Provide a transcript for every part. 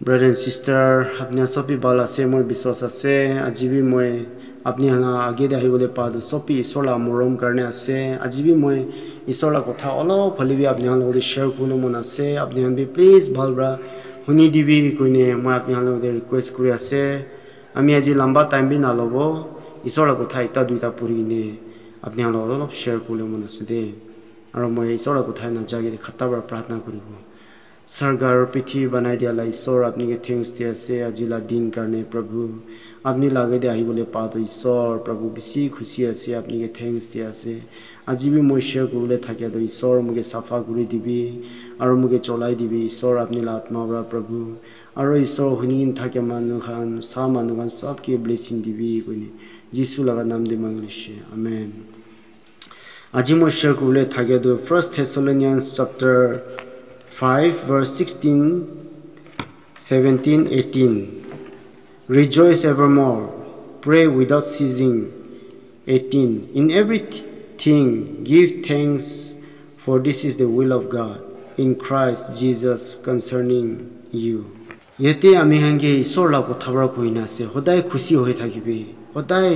Brother and sister, apni sopi bala se moi biswas ase ajibi moi apni hala age de ahibole padu sopi isola morom karne ase ajibi moi isola kotha olo phalibi apni hala share kulu mon ase apni han bi please bhalbra huni dibi koine moi apni hala request kuri ase ami aji lamba time bi na lobo isola kotha ekta duita puri ne apni hala olo share kulu mon ase de aro moi isola kotha na jage khata bra pratna koribo Sargar पृथ्वी बनाई दिया ला ईश्वर अपनी के thanks दिया से अजिला दिन करने प्रभु अपनी लागे दे आई बोले पातो ईश्वर प्रभु बिसी खुशी से अपनी के थैंक्स दिया से আজি भी মই शेयर करले থাকে तो ईश्वर मुके साफा गुरी दिबी और मुके चलाई दिबी ईश्वर अपनी आत्मा बरा प्रभु और ईश्वर हुनिन থাকে मानु खान सा मानु खान सब के ब्लेसिंग दिबी कोनी यीशु लगा नाम दे मंगलिशे आमेन আজি মই शेयर करले থাকে तो 1 Thessalonians chapter 5 verse 16 17 18 Rejoice evermore pray without ceasing 18 In everything give thanks for this is the will of God in Christ Jesus concerning you yete ami hange isor la kotha bra koina ase hodai khushi hoi thakibe hodai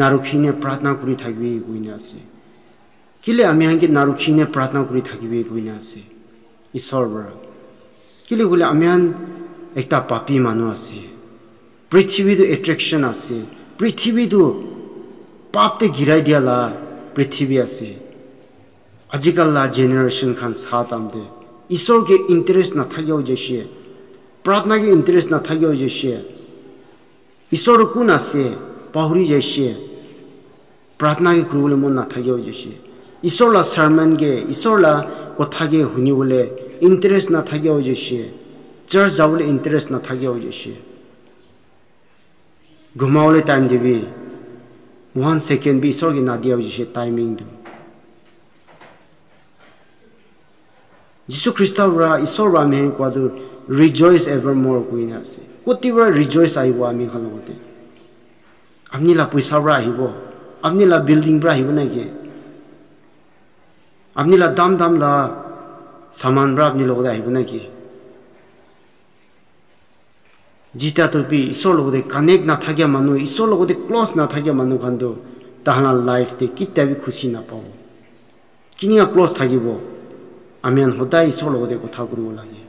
narukhine pratna kuri thakibe koina ase kile ami hange narukhine pratna kuri thakibe koina ase ईश्वर बरा किले गुले अमियान एकता पापी मानु आसे पृथ्वी दो attraction आसे पृथ्वी दो पाप ते गिराई दिया ला पृथ्वी आसे आजिकल ला जेनरेशन खान साथ आमदे ईश्वर के इंटरेस्ट ना थागियो जैसे प्रार्थना के इंटरेस्ट ना थागियो जैसे ईश्वर कुन आसे पाहुरी जैसे प्रार्थना के गुरुले मन ना थागियो जैसे ईश्वर ला सरमन के ईश्वर ला कोथा के हुनी बोले इंटरेस्ट ना थागे हो जैसे चर्च जावले इंटरेस्ट ना थागे हो जैसे घुमावले टाइम देबी 1 सेकंड भी ईश्वर के ना दिया हो जैसे टाइमिंग दो यीशु ख्रिस्ट रा ईश्वर रा में क्वादु रिजॉइस एवरमोर कोइना से कोतिबरा रिजॉइस आइबो आमी खलोते अपनी ला पैसा रा आइबो अपनी ला बिल्डिंग रा आइबो ना के अपनी ला दाम दाम ला सामान बरा अपनी लोग आइबो ना कि जीता तो भी ईश्वर लोग दे कनेक्ट ना थागिया मानु ईश्वर लोग दे क्लोज ना थागिया मानु खानदो ताहना लाइफ ते कित्ता भी खुशी ना पाओ किनिया क्लोज थागिबो आमेन होदाय ईश्वर लोग दे कथा करिबो लागे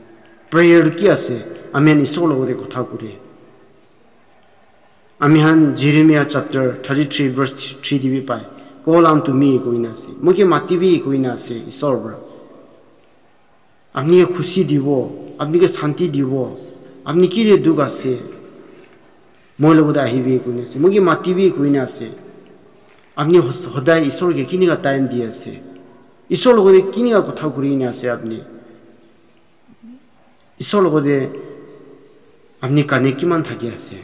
प्रेयर की आसे आमेन ईश्वर लोग दे कथा करे आमिहान जेरेमिया चैप्टर 33 verse 3 दिबी पाए Call unto me कोइना से मुके मातिबी कोइना से ईश्वर बरा अपनी के खुशी दिबो अपनी के शांति दिबो अपनी की रे दुख आसे मोय लोगदा आहिबी कोइना से मुके मातिबी कोइना से अपनी होदाय ईश्वर के किनि का टाइम दिया से ईश्वर लोगदे किनि का कथा करिना से अपनी ईश्वर लोगदे अपनी काने किमान थाकी आसे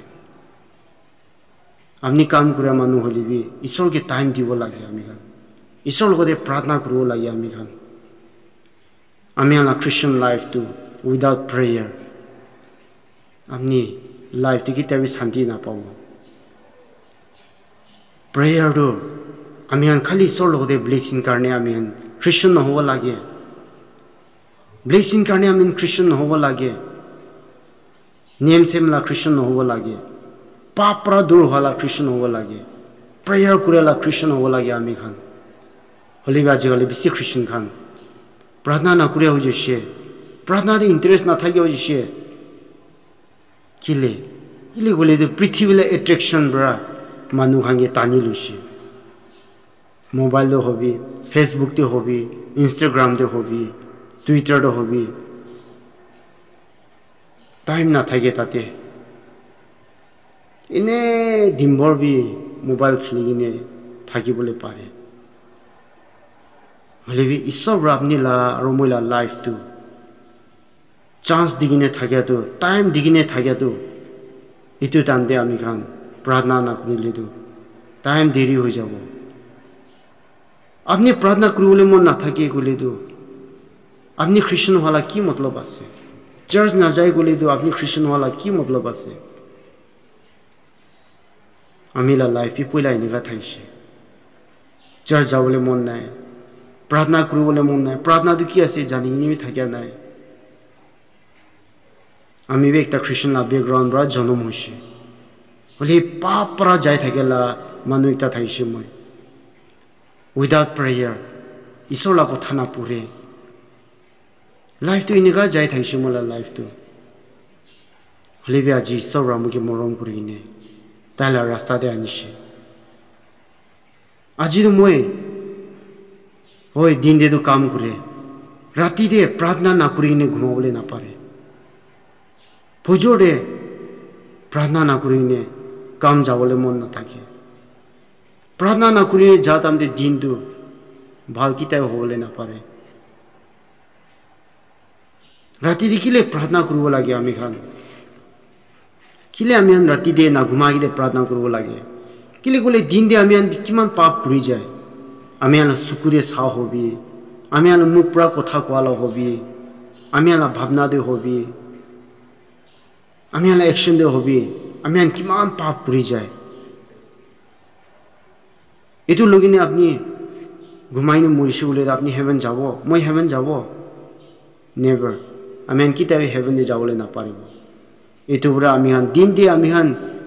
अपनी काम कुरा मानु होलिबी ईश्वर के टाइम दिबो लागे आमी खान ईश्वर लोगदे प्रार्थना करबो लागे आमी खान आमी आला Christian life to without prayer अपनी लाइफ ते किताबी शांति ना पाओ प्रेयर दो आमी खान खाली ईश्वर लोगदे ब्लेसिंग करने आमी खान क्रिश्चियन होबो लागे ब्लेसिंग करने आमी क्रिश्चियन होबो लागे नेम सेम ला क्रिश्चियन होबो लागे पापरा दूर होला क्रिश्चियन होबो लागे प्रेयर कुरेला क्रिश्चियन होबो लागे आमी खान होली बाजी गले बिसी क्रिश्चियन खान प्रार्थना ना कुरे हो जैसे प्रार्थना दे इंटरेस्ट ना थागे हो जैसे किले इले गोले दे पृथ्वी ले अट्रैक्शन बरा मानु खांगे तानी लुसी मोबाइल दे होबी फेसबुक दे होबी इंस्टाग्राम दे होबी ट्विटर दे होबी टाइम ना थागे ताते इने दिनभर भी मोबाइल खेलिने थाकी बोले पारे हले भी ईश्वर अपनी ला रोमोला लाइफ तो चांस दिगिने थाके तो टाइम दिगिने थाके तो इतु तांदे आमी खान प्रार्थना ना करिले तो टाइम देरी हो जाबो अपनी प्रार्थना करिले मन ना थाके गोले तो अपनी क्रिश्चियन वाला की मतलब आसे चर्च ना जाय गोले तो अपनी क्रिश्चियन वाला की मतलब आसे आमिला लाइफ भी पहिला इनेगा थाइसे चर्च जावले मन नाय प्रार्थना करिबले मन नाय प्रार्थना दु की आसे जानिनि थाकिया नाय আমি বি একটা খ্রিস্টান লা ব্যাকগ্রাউন্ড রা জন্ম হইছে হলি পাপ পৰা যাই থাকেলা মানুহ এটা থাইছে মই উইদাউট প্রেয়ার ঈশ্বর লা কথা না পুরে লাইফ তো ইনিকা যাই থাইছে মোলা লাইফ তো হলি বি আজি ঈশ্বর আমাকে মরম করি নে তাইলা রাস্তাতে আনিছে আজি মই ওই দিন দে তো কাম করে রাতি দে প্রার্থনা না করি নে ঘুমাবলে না পারে পুজোরে প্রার্থনা না করি নে কাম যাবলে মন না থাকে প্রার্থনা না করি নে যা তামদে দিন তো ভাল কিতাই হবলে না পারে রাতি দেখিলে প্রার্থনা করব লাগে আমি খান কিলে আমি রাতি দে না ঘুমাই দে প্রার্থনা করব লাগে কিলে গলে দিন দে আমি কিমান পাপ পুরি যায় আমি সুকুরে সা হবি আমি মুখ পুরা কথা কোয়ালা হবি আমি ভাবনা দে হবি আমি অ্যাকশন দে হবি আমি কিমান পাপ পুরি যায় এটু লগিনে আপনি ঘুমাইনে মরিছে বলে আপনি হেভেন যাব মই হেভেন যাব নেভার আমি কিতাবে হেভেন দে যাবলে না পারিব এটু পুরা আমি দিন দিয়ে আমি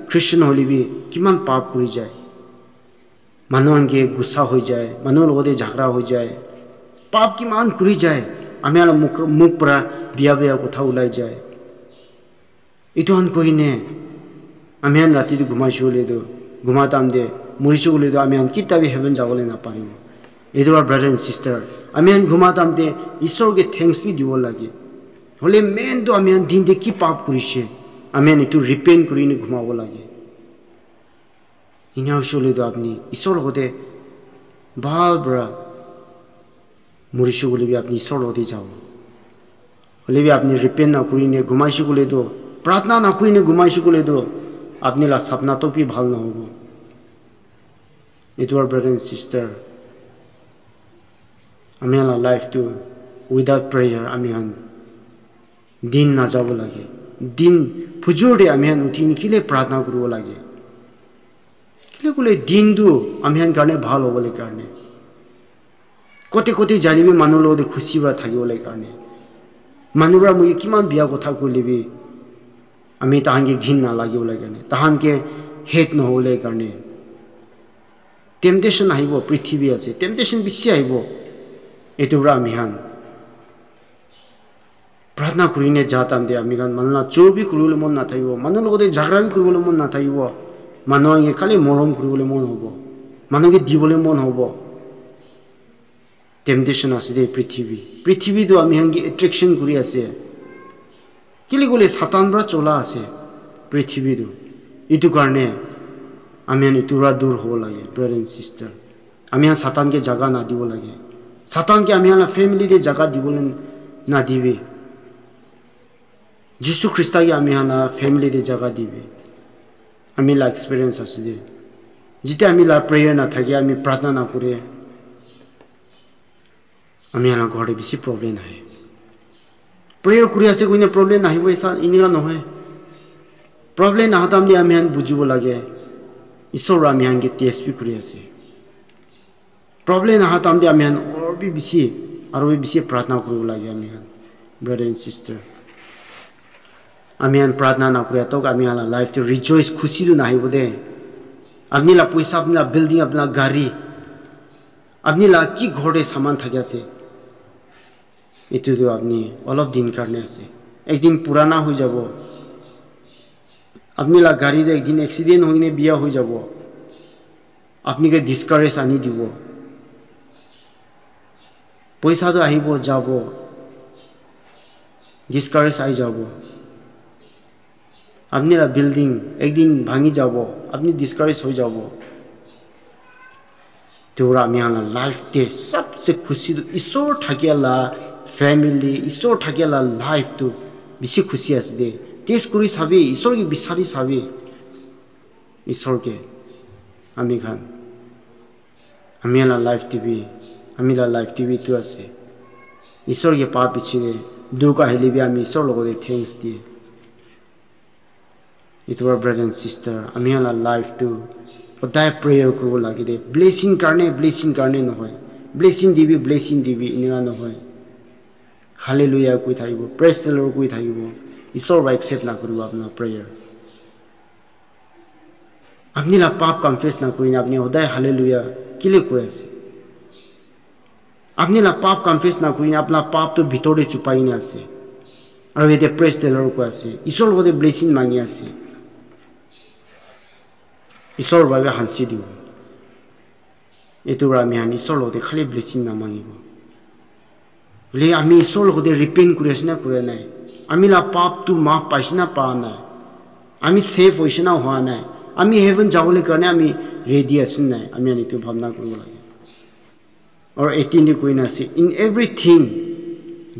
খ্রিস্টান হলিবি কিমান পাপ করি যায় মানুষকে গুসা হয়ে যায় মানুষের লগতে ঝগড়া হয়ে যায় পাপ কিমান করি যায় আমি মুখ পৰা বিয়া বিয়া কথা ওলাই যায় এটু কইনে আমি রাতি ঘুমাইছো বলে তো ঘুমাতাম দে মরিছো বলে তো আমি কিতাবে হেভেন যাবলে না পারিব এটু ব্রাদার এন্ড সিস্টার আমি ঘুমাতাম দে ঈশ্বরকে থ্যাঙ্কস বি দিব লাগে হলে মেন তো আমি দিন দে কি পাপ করিছে আমি একটু রিপেন্ট করি ঘুমাব লাগে ইনা হইলে তো আপনি ঈশ্বর হতে ভাল বড়া মরিছো বলে আপনি ঈশ্বর হতে যাও হলে আপনি রিপেন্ট না করি ঘুমাইছো বলে তো প্রার্থনা না করি ঘুমাইছো বলে তো আপনি লা সপনা তো পি ভাল না হবো এটু ব্রাদার এন্ড সিস্টার আমি লাইফ তো উইদাউট প্রেয়ার আমি দিন না যাব লাগে দিন ফুজুরে আমি উঠি কিলে প্রার্থনা করব লাগে কিলে কলে দিন দু আমি কারণে ভাল হবলে কারণে কতে কতে জানিবি মানুহ লগতে খুশি বা থাকিবলে কারণে মানুহরা মই কিমান বিয়া কথা কইলিবি আমি তাহানকে ঘিন না লাগিবলে কারণে তাহানকে হেট নহবলে কারণে টেম্পটেশন আহিব পৃথিবী আছে টেম্পটেশন বেশি আহিব এটুরা আমি প্রার্থনা করি যাতাম দে আমি মানলা চোর বি করবলে মন না থাকিব মানুহ লগতে ঝগড়া বি করবলে মন না থাকিব মানুহে খালি মরম করবলে মন হব মানুহকে দিবলে মন হব টেম্পটেশন আছে দে পৃথিবী তো আমি এট্রাকশন করি আছে কিলি গলে সাতান বরা চলা আছে পৃথিবী তো ইটু কারণে আমি ইটুরা দূর হব লাগে ব্রাদার এন্ড সিস্টার আমি সাতানকে জায়গা না দিব লাগে সাতানকে আমি ফ্যামিলি দে জায়গা দিবলে না দিবে যিশু খ্রিস্টাকে আমি ফ্যামিলি দে জায়গা দিবে আমি লা এক্সপিরিয়েন্স আছে দে যেতে আমি লা প্রেয়ার না থাকে আমি প্রার্থনা না করে আমি ঘরে বেশি প্রবলেম আহে প্রেয়ার করে আছে কইনে প্রবলেম আহিব এসা ইনিকা নহয় প্রবলেম আহাতাম দিয়ে আমি বুঝিব লাগে ঈশ্বর আমি টেস্ট বি করে আছে প্রবলেম আহাতাম দিয়ে আমি আরো বেশি প্রার্থনা করব লাগে আমি ব্রাদার এন্ড সিস্টার আমি প্রার্থনা না করে তো আমি লাইফ তো রিজয়েস খুশি তো নাহিব দে আপনি লা পয়সা আপনি বিল্ডিং আপনার গাড়ি আপনি লা কি ঘরে সামান থাকে আছে এটু তো আপনি অলপ দিন কারণে আছে একদিন পুরানা হয়ে যাব আপনি লা গাড়িতে একদিন এক্সিডেন্ট হইনে বিয়া হয়ে যাব আপনিকে ডিসকারেজ আনি দিব পয়সা তো আহিব যাব ডিসকারেজ আই যাব আপনি বিল্ডিং একদিন ভাঙি যাব আপনি ডিসকারেজ হয়ে যাব তোরা আমি লাইফ দে সবচেয়ে খুশি ঈশ্বর থাকিলা ফ্যামিলি ঈশ্বর থাকিলা লাইফ তো বেশি খুশি আছে দে টেস্ট করে চাবি ঈশ্বরকে বিচারি চাবি ঈশ্বরকে আমি লাইফ টিভি লাইফ টিভি তো আছে ঈশ্বরকে পা পিছিয়ে দুখ আহিলে বি আমি ঈশ্বর লগতে থ্যাঙ্কস দিয়ে It was brother and sister. আমি লাইফ তো সদায় প্রেয়ার করব লাগে দে ব্লেসিং কারণে নহয় ব্লেসিং দিবি এনেকা নহয় হালেলুয়া কৈ থাকিব প্রেজ দ্য লর্ড কৈ থাকিব ईश्वर बा एक्सेप्ट ना करू अपना प्रेयर अपनी ला पाप कन्फेस ना करी अपनी होदाय हालेलुया किले कोई आसे अपनी ला पाप कन्फेस ना करी अपना पाप तो भितरे छुपाई ना आसे और ये प्रेस टेलर को आसे ईश्वर को ब्लेसिंग मांगी आसे ईश्वर बाबे हांसी दियो एतुरा मी हानि ईश्वर लोदे खाली ब्लेसिंग ना मांगिबो ले आमी ईश्वर लोदे रिपेंट कुरेसना कुरे नाय आमी ला पाप तु माफ पाइसना पा ना आमी सेफ होइसना हुआ ना आमी हेवन जावले करने आमी रेडी आसिन ना आमी आनि तु भावना करबो लागे और 18 कोई ना से in everything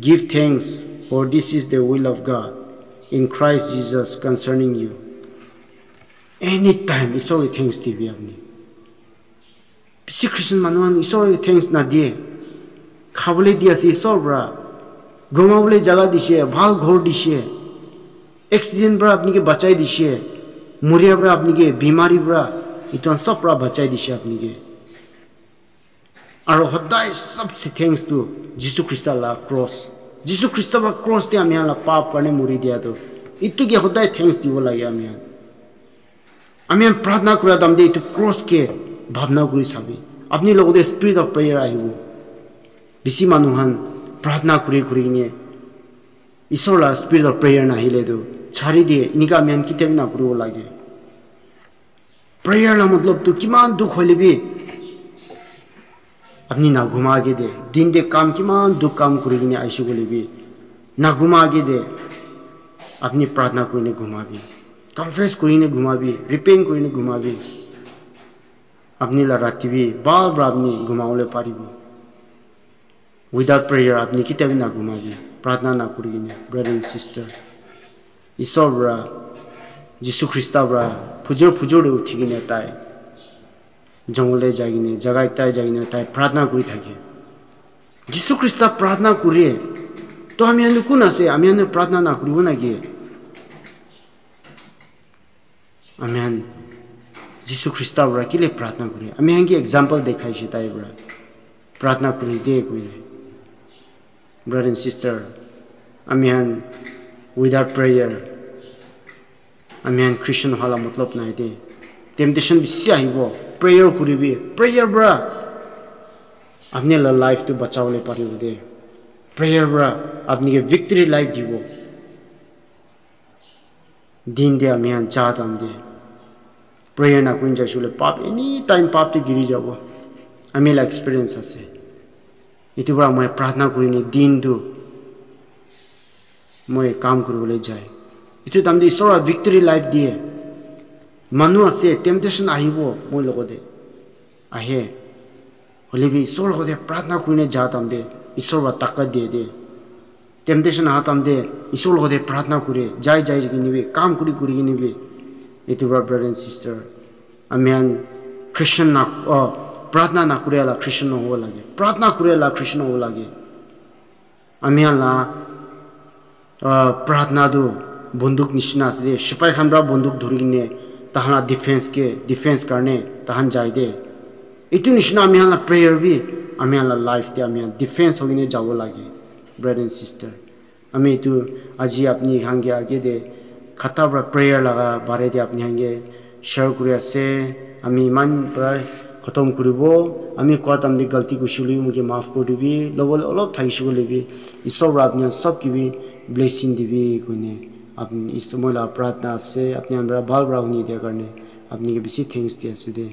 give thanks for this is the will of God in Christ Jesus concerning you anytime ईश्वर के थैंक्स दिबी आपने पिसी क्रिश्चियन मानुआन ईश्वर के थैंक्स ना दिए खाबले दिया से ईश्वर ब्रा घुमावले जगह दिशे भाल घोर दिशे एक्सीडेंट ब्रा अपनी के बचाई दिशे मुरिया ब्रा अपनी के बीमारी ब्रा इतना सब ब्रा बचाई दिशे अपनी के और होदाय सबसे थैंक्स टू जीसु ख्रिस्ट ला क्रॉस जीसु ख्रिस्ट बा क्रॉस ते आमी ला पाप करने मुरी दिया तो इतु के होदाय थैंक्स दिबो लागे आमी प्रार्थना करा दम दे इतु क्रॉस के भावना गुरी साबी अपनी लोगों दे स्पिरिट ऑफ प्रेयर आइबो बिसी मानुहान प्रार्थना करी करी ने ईश्वर ला स्पिरिट ऑफ प्रेयर ना हिले दो छारी दे निका मेन किते ना करो लागे प्रेयर ला मतलब तो किमान दुख होले भी अपनी ना घुमा के दे दिन दे काम किमान दुख काम करी ने आइसु गोले भी ना घुमा के दे अपनी प्रार्थना करी ने घुमा भी कन्फेस करी ने घुमा भी रिपेंट करी ने घुमा भी अपनी ला राती भी बार बार अपनी घुमाओले पारिबो विदाउट प्रेयर अपनी किताब ना घुमा भी प्रार्थना ना करी ने ब्रदर एंड सिस्टर ईश्वर ब्रा जीसु ख्रिस्ट ब्रा फुजोर फुजोर उठी ने ताई जंगले जागिने जगह एकता जागिने ताई प्रार्थना करी थाके जीसु ख्रिस्ट प्रार्थना करिए तो आमी आनु कुन आसे आमी आनु प्रार्थना ना करिबो नाকি आमी आन जीसु ख्रिस्ट ब्रा किले प्रार्थना करिए आमी आंगी एग्जांपल देखाइछि ताई ब्रा प्रार्थना करि दे कोइले ब्रदर एंड सिस्टर आमी आन विदाउट प्रेयर आमी आन क्रिश्चियन हाला मतलब नाइ दे टेम्पटेशन बिसि आइबो प्रेयर करिबि प्रेयर ब्रा अपने ला लाइफ तो बचावले पारिबो दे प्रेयर ब्रा अपनी के विक्ट्री लाइफ दिबो दिन दे आमी आन चाहताम दे प्रेयर ना कुन जाइसुले पाप एनी टाइम पाप ते गिरि जाबो आमी ला एक्सपीरियंस आसे इतुबा मैं प्रार्थना करिने दिन दु मैं काम करबले जाय इतु तामदे ईश्वर विक्ट्री लाइफ दिए मानु आसे टेम्पटेशन आइबो मोय लगदे आहे होले भी ईश्वर लगदे प्रार्थना करिने जाताम दे ईश्वर बा ताकत दे दे टेम्पटेशन आताम दे ईश्वर लगदे प्रार्थना करे जाय जाय गिनिबे काम करि करि गिनिबे इतुबा ब्रदर एंड सिस्टर आमियान क्रिश्चियन ना प्रार्थना ना करेला क्रिश्चियन हो लागे प्रार्थना करेला क्रिश्चियन हो लागे आमियान ला प्रार्थना दो बंदूक निशना से सिपाही खानब्रा बंदूक धरिने तहना डिफेंस करने तहन जाय दे इतु निशना आमियान ला प्रेयर भी आमियान ला लाइफ दे आमियान डिफेंस होगिने जावो लागे ब्रदर एंड सिस्टर आमी इतु आजि अपनी हांगे आगे दे खताब्रा प्रेयर लगा बारे दे अपनी हांगे शेयर करे आसे आमी मान प्राय खतम करिबो आमी कोताम दे गलती कुशुली मुके माफ कर दिबि लबल अलग थाइसु लेबि ईश्वर आपने सब की भी ब्लेसिंग दिबि कोने अपनी इस मोला प्रार्थना से अपने अंदर बाल ब्राउनी दे करने अपनी के बेसी थैंक्स दिया से दे।